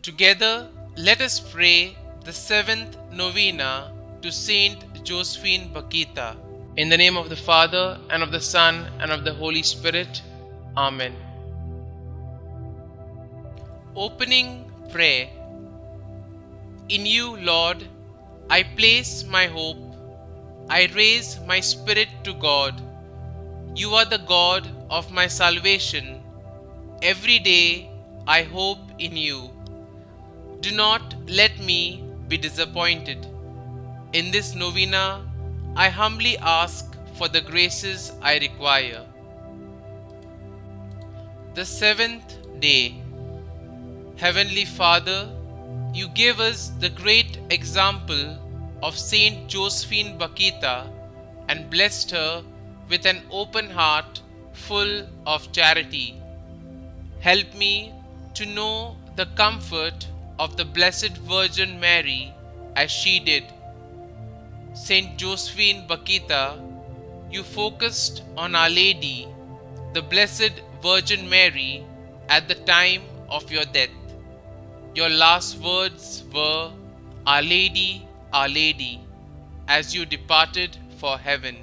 Together, let us pray the seventh novena to St Josephine Bakhita. In the name of the Father, and of the Son, and of the Holy Spirit. Amen. Opening prayer. In you, Lord, I place my hope. I raise my spirit to God. You are the God of my salvation. Every day I hope in you. Do not let me be disappointed. In this novena, I humbly ask for the graces I require. The seventh day. Heavenly Father, you gave us the great example of St Josephine Bakhita and blessed her with an open heart full of charity. Help me to know the comfort of the Blessed Virgin Mary as she did. St Josephine Bakhita, you focused on Our Lady, the Blessed Virgin Mary, at the time of your death. Your last words were, Our Lady, as you departed for heaven.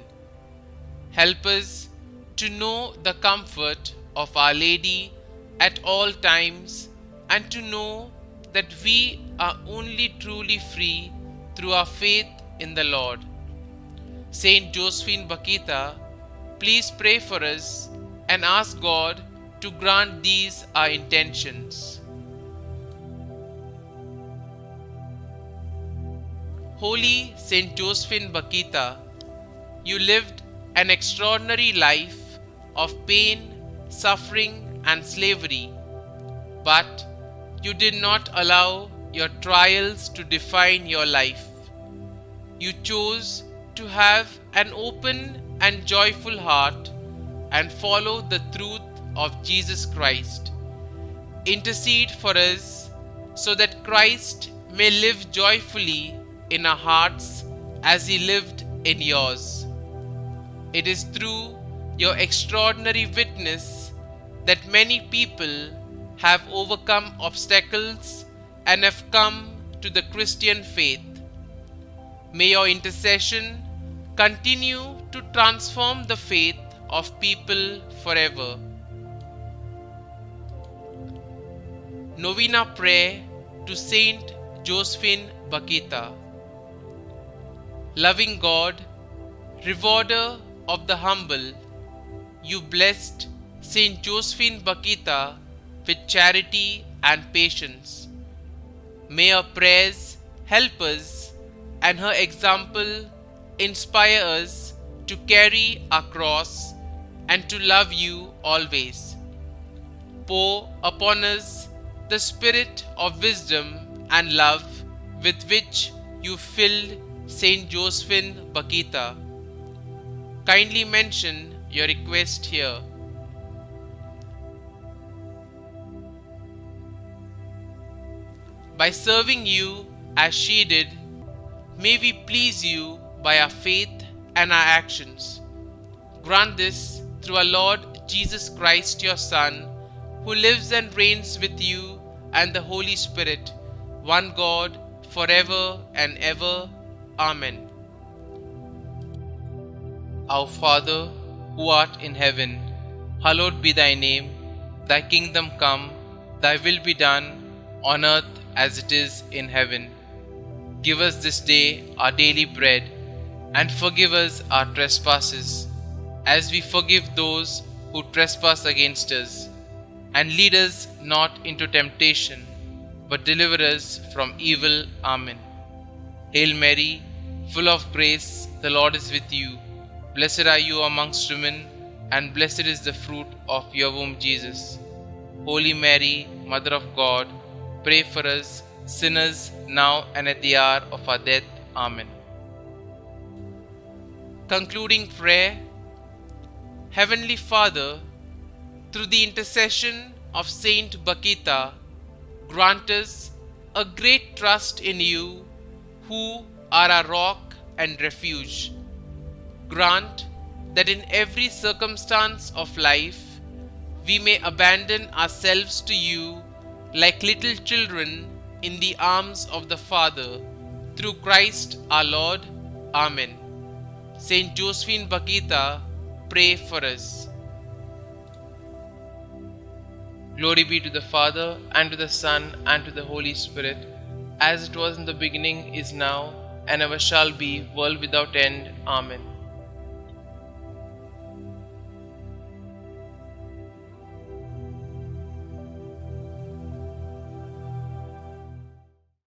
Help us to know the comfort of Our Lady at all times and to know that we are only truly free through our faith in the Lord. Saint Josephine Bakhita, please pray for us and ask God to grant these our intentions. Holy St Josephine Bakhita, you lived an extraordinary life of pain, suffering, and slavery, but you did not allow your trials to define your life. You chose to have an open and joyful heart and follow the truth of Jesus Christ. Intercede for us so that Christ may live joyfully in our hearts as he lived in yours. It is through your extraordinary witness that many people have overcome obstacles and have come to the Christian faith. May your intercession continue to transform the faith of people forever. Novena Prayer to Saint Josephine Bakhita. Loving God, rewarder of the humble, you blessed St Josephine Bakhita with charity and patience. May her prayers help us and her example inspire us to carry our cross and to love you always. Pour upon us the spirit of wisdom and love with which you filled St Josephine Bakhita. Kindly mention your request here. By serving you as she did, may we please you by our faith and our actions. Grant this through our Lord Jesus Christ, your Son, who lives and reigns with you and the Holy Spirit, one God, forever and ever. Amen. Our Father, who art in heaven, hallowed be thy name. Thy kingdom come, thy will be done, on earth as it is in heaven. Give us this day our daily bread, and forgive us our trespasses, as we forgive those who trespass against us. And lead us not into temptation, but deliver us from evil. Amen. Hail Mary, full of grace, the Lord is with you. Blessed are you amongst women, and blessed is the fruit of your womb, Jesus. Holy Mary, Mother of God, pray for us sinners now and at the hour of our death. Amen. Concluding prayer. Heavenly Father, through the intercession of Saint Bakhita, grant us a great trust in you, who are our rock and refuge. Grant that in every circumstance of life we may abandon ourselves to you like little children in the arms of the Father, through Christ our Lord. Amen. St Josephine Bakhita, pray for us. Glory be to the Father, and to the Son, and to the Holy Spirit, as it was in the beginning, is now, and ever shall be, world without end. Amen.